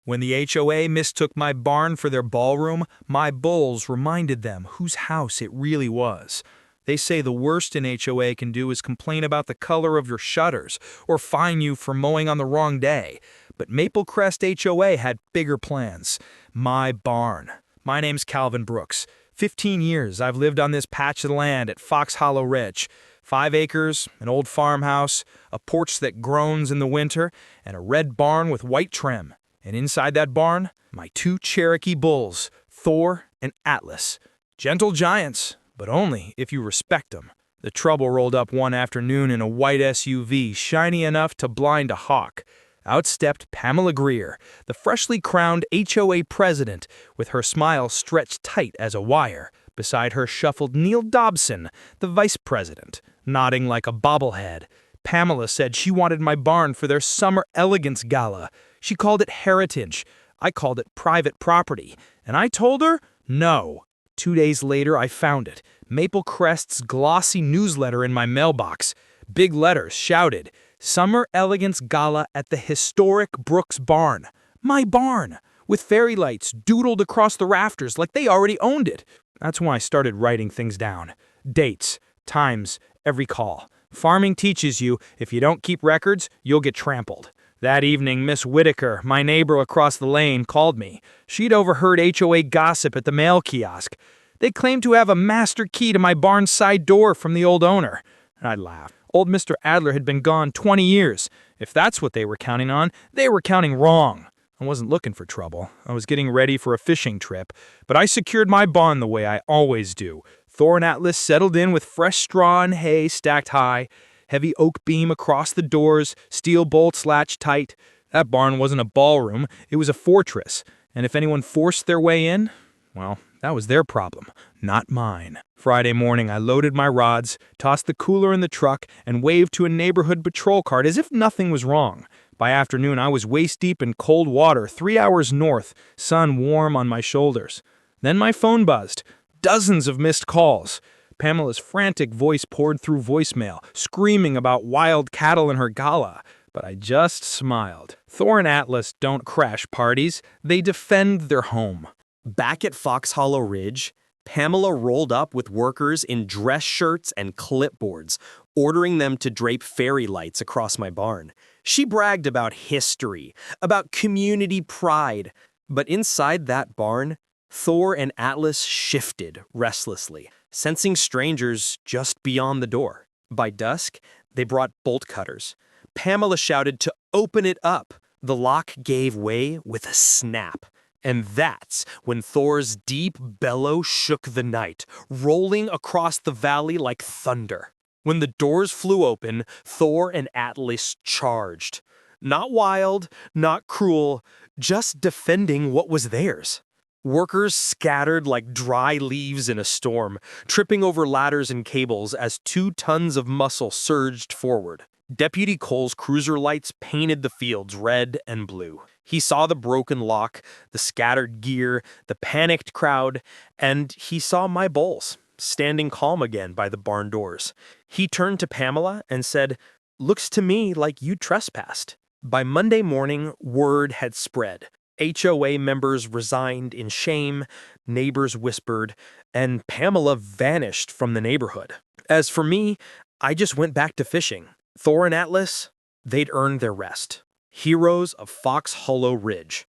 When the HOA mistook my barn for their ballroom, my bulls reminded them whose house it really was. They say the worst an HOA can do is complain about the color of your shutters or fine you for mowing on the wrong day. But Maple Crest HOA had bigger plans. My barn. My name's Calvin Brooks. 15 years I've lived on this patch of land at Fox Hollow Ridge. 5 acres, an old farmhouse, a porch that groans in the winter, and a red barn with white trim. And inside that barn, my 2 Cherokee bulls, Thor and Atlas. Gentle giants, but only if you respect them. The trouble rolled up one afternoon in a white SUV, shiny enough to blind a hawk. Out stepped Pamela Greer, the freshly crowned HOA president, with her smile stretched tight as a wire. Beside her shuffled Neil Dobson, the vice president, nodding like a bobblehead. Pamela said she wanted my barn for their Summer Elegance Gala. She called it heritage. I called it private property. And I told her, no. 2 days later, I found it. Maple Crest's glossy newsletter in my mailbox. Big letters shouted, Summer Elegance Gala at the historic Brooks Barn. My barn, with fairy lights doodled across the rafters like they already owned it. That's when I started writing things down. Dates, times, every call. Farming teaches you, if you don't keep records, you'll get trampled. That evening, Miss Whitaker, my neighbor across the lane, called me. She'd overheard HOA gossip at the mail kiosk. They claimed to have a master key to my barn's side door from the old owner. I laughed. Old Mr. Adler had been gone 20 years. If that's what they were counting on, they were counting wrong. I wasn't looking for trouble. I was getting ready for a fishing trip, but I secured my barn the way I always do. Thor and Atlas settled in with fresh straw and hay stacked high. Heavy oak beam across the doors, steel bolts latched tight. That barn wasn't a ballroom, it was a fortress. And if anyone forced their way in, well, that was their problem, not mine. Friday morning, I loaded my rods, tossed the cooler in the truck, and waved to a neighborhood patrol cart as if nothing was wrong. By afternoon, I was waist-deep in cold water 3 hours north, sun warm on my shoulders. Then my phone buzzed. Dozens of missed calls. Pamela's frantic voice poured through voicemail, screaming about wild cattle in her gala. But I just smiled. Thor and Atlas don't crash parties. They defend their home. Back at Fox Hollow Ridge, Pamela rolled up with workers in dress shirts and clipboards, ordering them to drape fairy lights across my barn. She bragged about history, about community pride. But inside that barn, Thor and Atlas shifted restlessly, sensing strangers just beyond the door. By dusk, they brought bolt cutters. Pamela shouted to open it up. The lock gave way with a snap. And that's when Thor's deep bellow shook the night, rolling across the valley like thunder. When the doors flew open, Thor and Atlas charged. Not wild, not cruel, just defending what was theirs. Workers scattered like dry leaves in a storm, tripping over ladders and cables as 2 tons of muscle surged forward. Deputy Cole's cruiser lights painted the fields red and blue. He saw the broken lock, the scattered gear, the panicked crowd, and he saw my bulls, standing calm again by the barn doors. He turned to Pamela and said, "Looks to me like you trespassed." By Monday morning, word had spread. HOA members resigned in shame, neighbors whispered, and Pamela vanished from the neighborhood. As for me, I just went back to fishing. Thor and Atlas, they'd earned their rest. Heroes of Fox Hollow Ridge.